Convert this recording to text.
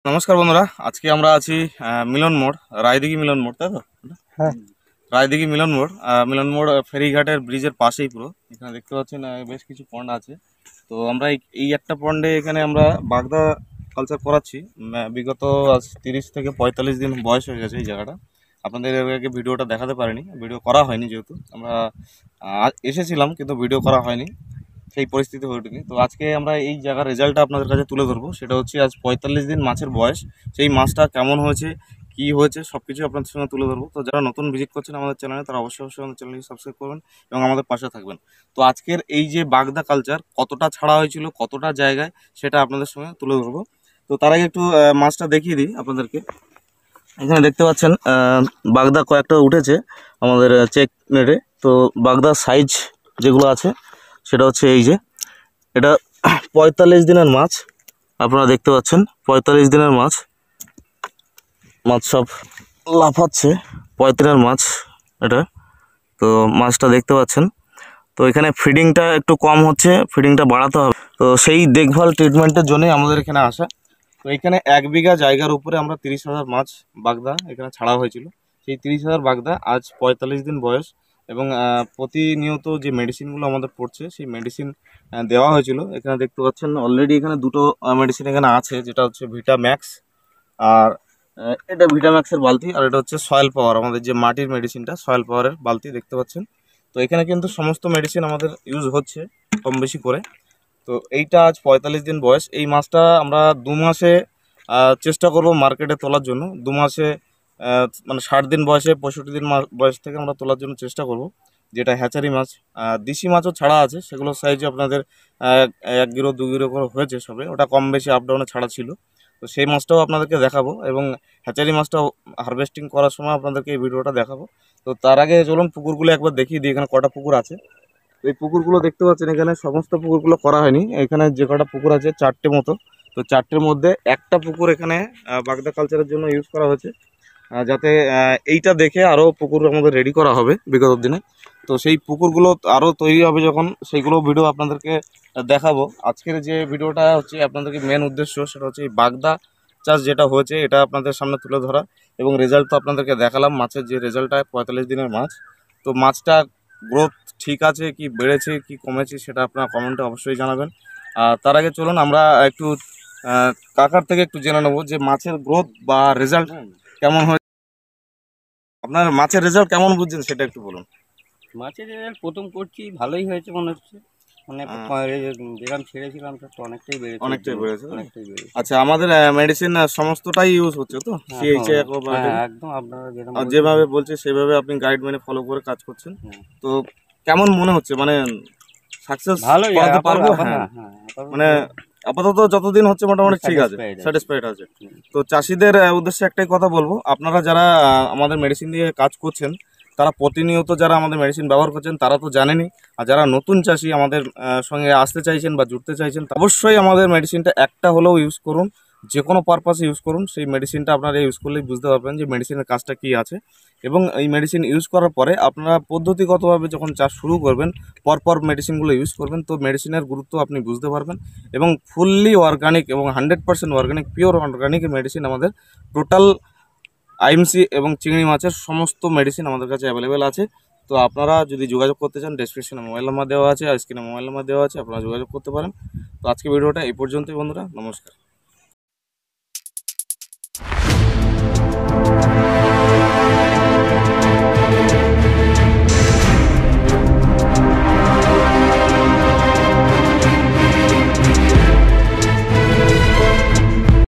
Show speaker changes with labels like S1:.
S1: নমস্কার বন্ধুরা, আজকে আমরা আছি মিলন মোড়, রায়দিঘি মিলন মোড়, তাই তো?
S2: হ্যাঁ।
S1: রায়দিঘি মিলন মোড়, মিলন মোড় ফেরিঘাটের ব্রিজের পাশেই পুরো। এখানে দেখতে পাচ্ছেন বেশ কিছু পন্ড আছে। তো আমরা এই একটা পন্ডে এখানে আমরা বাগদা কালচার করাচ্ছি। বিগত আজ 30 থেকে 45 দিন বয়স হয়ে গেছে এই জায়গাটা। আপনাদের এর আগে ভিডিওটা দেখাতে পারিনি, ভিডিও করা হয়নি, যেহেতু আমরা এসেছিলাম কিন্তু ভিডিও করা হয়নি, সেই পরিস্থিতি হয়ে ওঠেনি। তো আজকে আমরা এই জায়গার রেজাল্টটা আপনাদের কাছে তুলে ধরবো। সেটা হচ্ছে আজ 45 দিন মাছের বয়স, সেই মাছটা কেমন হয়েছে, কি হয়েছে, সব কিছু আপনাদের সঙ্গে তুলে ধরবো। তো যারা নতুন ভিজিট করছেন আমাদের চ্যানেলে, তারা অবশ্যই আমাদের চ্যানেলটি সাবস্ক্রাইব করবেন এবং আমাদের পাশে থাকবেন। তো আজকের এই যে বাগদা কালচার কতটা ছাড়া হয়েছিল, কতটা জায়গায়, সেটা আপনাদের সঙ্গে তুলে ধরবো। তো তার আগে একটু মাছটা দেখিয়ে দিই আপনাদেরকে। এখানে দেখতে পাচ্ছেন বাগদা কয়েকটা উঠেছে আমাদের চেক নেটে। তো বাগদার সাইজ যেগুলো আছে সেটা হচ্ছে এই যে, এটা 45 দিনের মাছ। আপনারা দেখতে পাচ্ছেন 45 দিনের মাছ, মাছ সব লাফাচ্ছে। 45 দিনের মাছ এটা। তো মাছটা দেখতে পাচ্ছেন। তো এখানে ফিডিংটা একটু কম হচ্ছে, ফিডিংটা বাড়াতে হবে। তো সেই দেখভাল ট্রিটমেন্টের জন্যই আমাদের এখানে আসা। তো এখানে 1 বিঘা জায়গার উপরে আমরা 30,000 মাছ বাগদা এখানে ছাড়া হয়েছিল। সেই 30,000 বাগদা আজ 45 দিন বয়স এবং প্রতিনিয়ত যে মেডিসিনগুলো আমাদের পড়ছে সেই মেডিসিন দেওয়া হয়েছিল। এখানে দেখতে পাচ্ছেন অলরেডি এখানে দুটো মেডিসিন এখানে আছে, যেটা হচ্ছে ভিটাম্যাক্স, আর এটা ভিটাম্যাক্সের বালতি, আর এটা হচ্ছে সয়েল পাওয়ার, আমাদের যে মাটির মেডিসিনটা, সয়েল পাওয়ারের বালতি দেখতে পাচ্ছেন। তো এখানে কিন্তু সমস্ত মেডিসিন আমাদের ইউজ হচ্ছে কম বেশি করে। তো এইটা আজ 45 দিন বয়স। এই মাছটা আমরা 2 মাসে চেষ্টা করব মার্কেটে তোলার জন্য। 2 মাসে মানে 60 দিন বয়সে, 65 দিন বয়স থেকে আমরা তোলার জন্য চেষ্টা করব। যেটা হ্যাচারি মাছ, দেশি মাছও ছাড়া আছে, সেগুলো সাইজে আপনাদের 1 কিলো 2 কিলো করে হয়েছে সবে, ওটা কম বেশি আপ ডাউনে ছাড়া ছিল। তো সেই মাছটাও আপনাদেরকে দেখাবো এবং হ্যাচারি মাছটাও হারভেস্টিং করার সময় আপনাদেরকে এই ভিডিওটা দেখাবো। তো তার আগে চলুন পুকুরগুলো একবার দেখিয়ে দিই, এখানে কটা পুকুর আছে। এই পুকুরগুলো দেখতে পাচ্ছেন, এখানে সমস্ত পুকুরগুলো করা হয়নি, এখানে যে কটা পুকুর আছে 4টে মতো। তো 4টের মধ্যে একটা পুকুর এখানে বাগদা কালচারের জন্য ইউজ করা হয়েছে, যাতে এইটা দেখে আরও পুকুর আমাদের রেডি করা হবে বিগত দিনে। তো সেই পুকুরগুলো আরও তৈরি হবে যখন, সেইগুলো ভিডিও আপনাদেরকে দেখাবো। আজকের যে ভিডিওটা হচ্ছে আপনাদেরকে মেন উদ্দেশ্য সেটা হচ্ছে এই বাগদা চাষ যেটা হয়েছে এটা আপনাদের সামনে তুলে ধরা এবং রেজাল্ট তো আপনাদেরকে দেখালাম। মাছের যে রেজাল্টটা 45 দিনের মাছ, তো মাছটা গ্রোথ ঠিক আছে কি বেড়েছে কি কমেছে সেটা আপনারা কমেন্টে অবশ্যই জানাবেন। তার আগে চলুন আমরা একটু কাকার থেকে একটু জেনে নেবো যে মাছের গ্রোথ বা রেজাল্ট কেমন হয়। আপনার মাছের রেজাল্ট কেমন বুঝছেন সেটা একটু বলুন।
S2: মাছের রেজাল্ট প্রথম করছি, ভালোই হয়েছে মনে হচ্ছে। মানে যেরকম ছেড়েছিলাম তার তো অনেকটাই বেড়েছে।
S1: অনেকটাই বেড়েছে।
S2: অনেকটাই বেড়েছে।
S1: আচ্ছা, আমাদের মেডিসিন সমস্তটাই ইউজ হচ্ছে তো? সিএইচএ
S2: একদম আপনারা
S1: যেভাবে বলছে সেভাবে আপনি গাইড মেনে ফলো করে কাজ করছেন। তো কেমন মনে হচ্ছে, মানে সাকসেস
S2: ভালোই
S1: করাতে পারবো? হ্যাঁ, মানে আপাতত যতদিন হচ্ছে মোটামুটি ঠিক আছে, স্যাটিসফাইড আছে। তো চাষিদের উদ্দেশ্যে একটাই কথা বলবো, আপনারা যারা আমাদের মেডিসিন দিয়ে কাজ করছেন, তারা প্রতিনিয়ত যারা আমাদের মেডিসিন ব্যবহার করছেন তারা তো জানেনই। আর যারা নতুন চাষি আমাদের সঙ্গে আসতে চাইছেন বা জুড়তে চাইছেন, অবশ্যই আমাদের মেডিসিনটা একটা হলেও ইউজ করুন, যে কোনো পারপাসে ইউজ করুন। সেই মেডিসিনটা আপনারা ইউজ করলেই বুঝতে পারবেন যে মেডিসিনের কাজটা কী আছে। এবং এই মেডিসিন ইউজ করার পরে আপনারা পদ্ধতিগতভাবে যখন চাষ শুরু করবেন, পরপর মেডিসিনগুলো ইউজ করবেন, তো মেডিসিনের গুরুত্ব আপনি বুঝতে পারবেন। এবং ফুললি অর্গানিক এবং 100% অর্গানিক, পিওর অর্গানিক মেডিসিন আমাদের টোটাল আইএমসি এবং চিংড়ি মাছের সমস্ত মেডিসিন আমাদের কাছে অ্যাভেলেবেল আছে। তো আপনারা যদি যোগাযোগ করতে চান, ডেসক্রিপশনে মোবাইল নাম্বার দেওয়া আছে আর স্ক্রিনে মোবাইল নাম্বার দেওয়া আছে, আপনারা যোগাযোগ করতে পারেন। তো আজকে ভিডিওটা এই পর্যন্তই বন্ধুরা, নমস্কার।